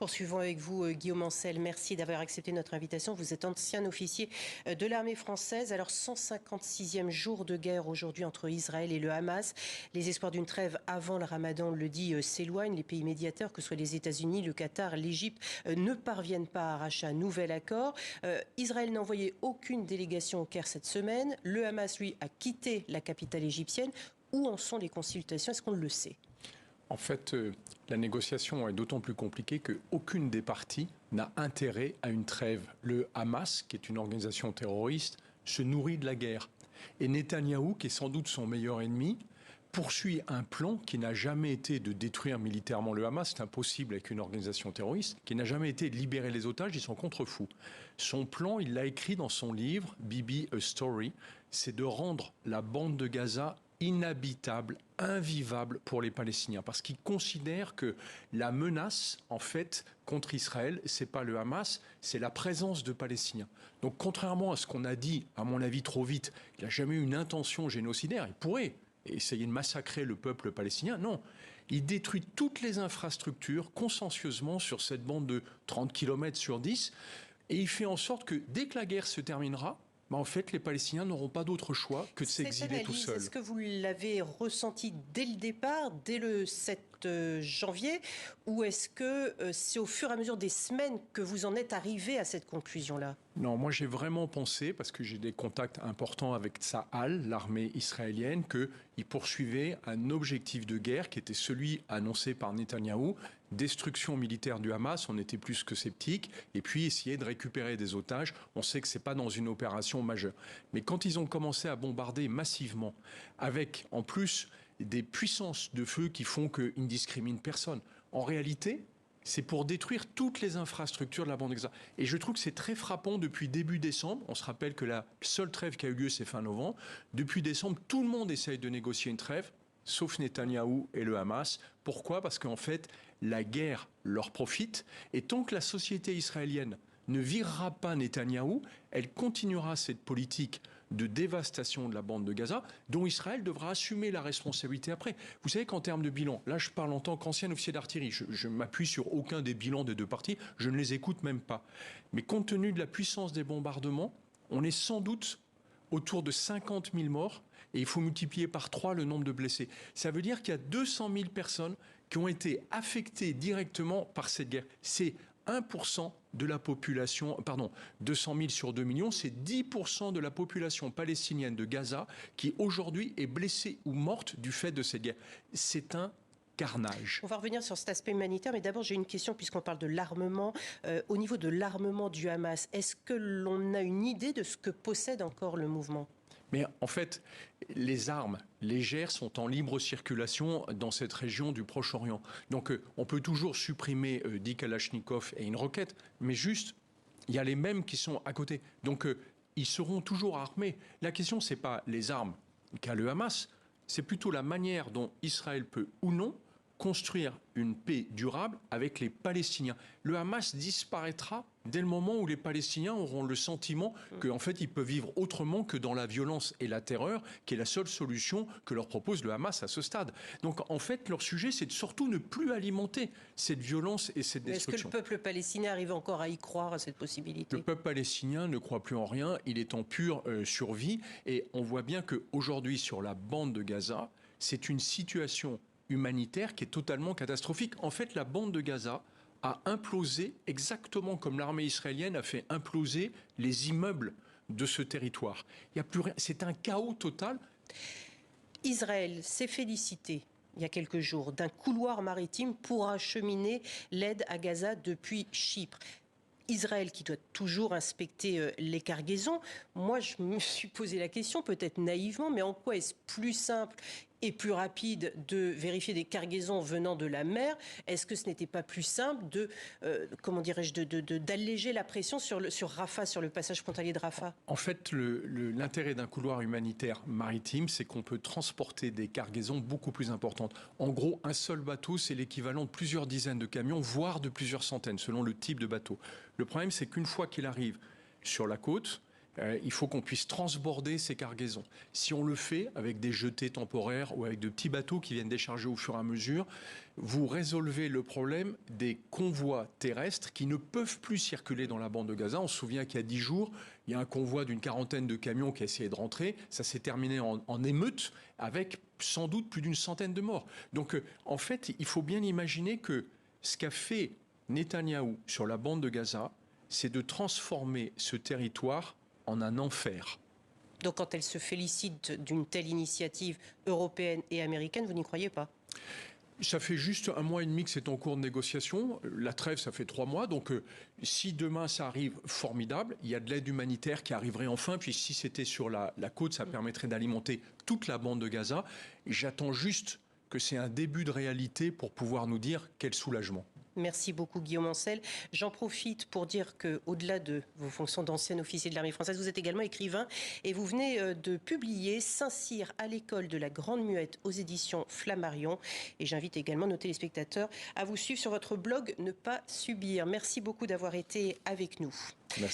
Poursuivons avec vous, Guillaume Ancel. Merci d'avoir accepté notre invitation. Vous êtes ancien officier de l'armée française. Alors, 156e jour de guerre aujourd'hui entre Israël et le Hamas. Les espoirs d'une trêve avant le Ramadan, on le dit, s'éloignent. Les pays médiateurs, que ce soit les États-Unis, le Qatar, l'Égypte, ne parviennent pas à arracher un nouvel accord. Israël n'a envoyé aucune délégation au Caire cette semaine. Le Hamas, lui, a quitté la capitale égyptienne. Où en sont les consultations? Est-ce qu'on le sait? En fait, la négociation est d'autant plus compliquée qu'aucune des parties n'a intérêt à une trêve. Le Hamas, qui est une organisation terroriste, se nourrit de la guerre. Et Netanyahou, qui est sans doute son meilleur ennemi, poursuit un plan qui n'a jamais été de détruire militairement le Hamas, c'est impossible avec une organisation terroriste, qui n'a jamais été de libérer les otages, ils sont contre-fous. Son plan, il l'a écrit dans son livre, Bibi A Story, c'est de rendre la bande de Gaza inhabitable, invivable pour les Palestiniens, parce qu'ils considèrent que la menace, en fait, contre Israël, c'est pas le Hamas, c'est la présence de Palestiniens. Donc, contrairement à ce qu'on a dit, à mon avis, trop vite, il n'a jamais eu une intention génocidaire, il pourrait essayer de massacrer le peuple palestinien, non. Il détruit toutes les infrastructures consensueusement sur cette bande de 30 km sur 10, et il fait en sorte que, dès que la guerre se terminera, en fait, les Palestiniens n'auront pas d'autre choix que de s'exiler tout seuls. Est-ce que vous l'avez ressenti dès le départ, dès le 7 janvier, ou est-ce que c'est au fur et à mesure des semaines que vous en êtes arrivé à cette conclusion-là? Non, moi j'ai vraiment pensé, parce que j'ai des contacts importants avec Tsahal, l'armée israélienne, qu'ils poursuivaient un objectif de guerre qui était celui annoncé par Netanyahou, destruction militaire du Hamas, on était plus que sceptiques, et puis essayer de récupérer des otages. On sait que ce n'est pas dans une opération majeure. Mais quand ils ont commencé à bombarder massivement, avec en plus des puissances de feu qui font qu'ils ne discriminent personne, en réalité, c'est pour détruire toutes les infrastructures de la bande de Gaza. Et je trouve que c'est très frappant depuis début décembre. On se rappelle que la seule trêve qui a eu lieu, c'est fin novembre. Depuis décembre, tout le monde essaye de négocier une trêve, sauf Netanyahou et le Hamas. Pourquoi? Parce qu'en fait, la guerre leur profite. Et tant que la société israélienne ne virera pas Netanyahou, elle continuera cette politique de dévastation de la bande de Gaza, dont Israël devra assumer la responsabilité après. Vous savez qu'en termes de bilan, là je parle en tant qu'ancien officier d'artillerie, je ne m'appuie sur aucun des bilans des deux parties, je ne les écoute même pas. Mais compte tenu de la puissance des bombardements, on est sans doute autour de 50 000 morts, et il faut multiplier par 3 le nombre de blessés. Ça veut dire qu'il y a 200 000 personnes qui ont été affectées directement par cette guerre. C'est 1% de la population, 200 000 sur 2 millions, c'est 10% de la population palestinienne de Gaza qui aujourd'hui est blessée ou morte du fait de cette guerre. C'est un carnage. On va revenir sur cet aspect humanitaire, mais d'abord j'ai une question puisqu'on parle de l'armement. Au niveau de l'armement du Hamas, est-ce que l'on a une idée de ce que possède encore le mouvement ? Mais en fait, les armes légères sont en libre circulation dans cette région du Proche-Orient. Donc on peut toujours supprimer 10 Kalachnikov et une roquette, mais juste, il y a les mêmes qui sont à côté. Donc ils seront toujours armés. La question, ce n'est pas les armes qu'a le Hamas, c'est plutôt la manière dont Israël peut ou non construire une paix durable avec les Palestiniens. Le Hamas disparaîtra dès le moment où les Palestiniens auront le sentiment qu'en fait, ils peuvent vivre autrement que dans la violence et la terreur, qui est la seule solution que leur propose le Hamas à ce stade. Donc, en fait, leur sujet, c'est de surtout ne plus alimenter cette violence et cette destruction. Est-ce que le peuple palestinien arrive encore à y croire, à cette possibilité ? Le peuple palestinien ne croit plus en rien. Il est en pure survie. Et on voit bien qu'aujourd'hui, sur la bande de Gaza, c'est une situation humanitaire qui est totalement catastrophique. En fait, la bande de Gaza a implosé exactement comme l'armée israélienne a fait imploser les immeubles de ce territoire. Il n'y a plus rien. C'est un chaos total. Israël s'est félicité il y a quelques jours d'un couloir maritime pour acheminer l'aide à Gaza depuis Chypre. Israël qui doit toujours inspecter les cargaisons. Moi, je me suis posé la question, peut-être naïvement, mais en quoi est-ce plus simple et plus rapide de vérifier des cargaisons venant de la mer? Est-ce que ce n'était pas plus simple d'alléger la pression sur Rafah, sur le passage frontalier de Rafah? En fait, l'intérêt d'un couloir humanitaire maritime, c'est qu'on peut transporter des cargaisons beaucoup plus importantes. En gros, un seul bateau, c'est l'équivalent de plusieurs dizaines de camions, voire de plusieurs centaines, selon le type de bateau. Le problème, c'est qu'une fois qu'il arrive sur la côte, il faut qu'on puisse transborder ces cargaisons. Si on le fait avec des jetées temporaires ou avec de petits bateaux qui viennent décharger au fur et à mesure, vous résolvez le problème des convois terrestres qui ne peuvent plus circuler dans la bande de Gaza. On se souvient qu'il y a 10 jours, il y a un convoi d'une quarantaine de camions qui a essayé de rentrer. Ça s'est terminé en émeute avec sans doute plus d'une centaine de morts. Donc en fait, il faut bien imaginer que ce qu'a fait Netanyahou sur la bande de Gaza, c'est de transformer ce territoire en un enfer. Donc quand elle se félicite d'une telle initiative européenne et américaine, vous n'y croyez pas? Ça fait juste 1 mois et demi que c'est en cours de négociation. La trêve, ça fait 3 mois. Donc, si demain ça arrive, formidable. Il y a de l'aide humanitaire qui arriverait enfin. Puis, si c'était sur la côte, ça permettrait d'alimenter toute la bande de Gaza. J'attends juste que c'est un début de réalité pour pouvoir nous dire quel soulagement. Merci beaucoup Guillaume Ancel. J'en profite pour dire qu'au-delà de vos fonctions d'ancien officier de l'armée française, vous êtes également écrivain et vous venez de publier Saint-Cyr à l'école de la Grande Muette aux éditions Flammarion. Et j'invite également nos téléspectateurs à vous suivre sur votre blog Ne pas subir. Merci beaucoup d'avoir été avec nous. Merci.